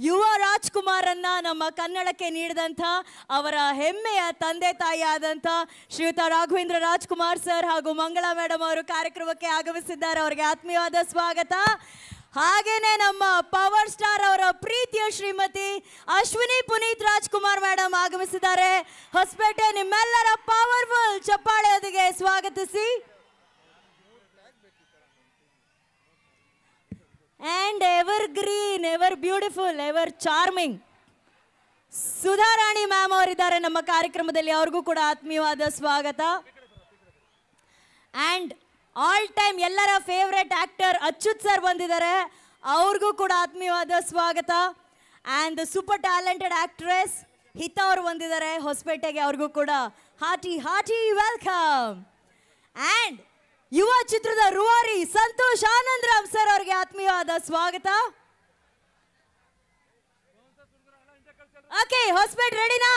ಯುವ ರಾಜ್ಕುಮಾರನ್ನ ನಮ್ಮ ಕನ್ನಡಕ್ಕೆ ನೀಡಿದಂಥ ಅವರ ಹೆಮ್ಮೆಯ ತಂದೆ ತಾಯಿ ಆದಂಥ ಶ್ರೀಯುತ ರಾಘವೇಂದ್ರ ರಾಜ್ಕುಮಾರ್ ಸರ್ ಹಾಗೂ ಮಂಗಳಾ ಮೇಡಮ್ ಅವರು ಕಾರ್ಯಕ್ರಮಕ್ಕೆ ಆಗಮಿಸಿದ್ದಾರೆ. ಅವರಿಗೆ ಆತ್ಮೀಯವಾದ ಸ್ವಾಗತ. ಹಾಗೇನೆ ನಮ್ಮ ಪವರ್ ಸ್ಟಾರ್ ಅವರ ಪ್ರೀತಿಯ ಶ್ರೀಮತಿ ಅಶ್ವಿನಿ ಪುನೀತ್ ರಾಜ್ಕುಮಾರ್ ಮೇಡಮ್ ಆಗಮಿಸಿದ್ದಾರೆ. ಹೊಸಪೇಟೆ ನಿಮ್ಮೆಲ್ಲರ ಪವರ್ಫುಲ್ ಚಪ್ಪಾಳೆಯೊಂದಿಗೆ ಸ್ವಾಗತಿಸಿ. And evergreen, ever beautiful, ever charming Sudharani ma'am ಅವರಿದ್ದಾರೆ ನಮ್ಮ ಕಾರ್ಯಕ್ರಮದಲ್ಲಿ. ಅವ್ರಿಗೂ ಕೂಡ ಆತ್ಮೀಯವಾದ ಸ್ವಾಗತ. ಅಂಡ್ ಆಲ್ ಟೈಮ್ ಎಲ್ಲರ ಫೇವ್ರೆಟ್ ಆಕ್ಟರ್ ಅಚ್ಯುತ್ ಸರ್ ಬಂದಿದ್ದಾರೆ. ಅವ್ರಿಗೂ ಕೂಡ ಆತ್ಮೀಯವಾದ ಸ್ವಾಗತ. ಅಂಡ್ ಸೂಪರ್ ಟ್ಯಾಲೆಂಟೆಡ್ ಆಕ್ಟ್ರೆಸ್ ಹಿತಾ ಅವರು ಬಂದಿದ್ದಾರೆ ಹೊಸಪೇಟೆಗೆ. ಅವ್ರಿಗೂ ಕೂಡ ಹಾರ್ಟಿ ವೆಲ್ಕಮ್. ಅಂಡ್ ಯುವ ಚಿತ್ರದ ರೂವಾರಿ ಸಂತೋಷ್ ಆನಂದರಾಮ್ ಸರ್ ಅವರಿಗೆ ಆತ್ಮೀಯವಾದ ಸ್ವಾಗತ. ಓಕೆ, ಹೊಸಪೇಟೆ ರೆಡಿನಾ?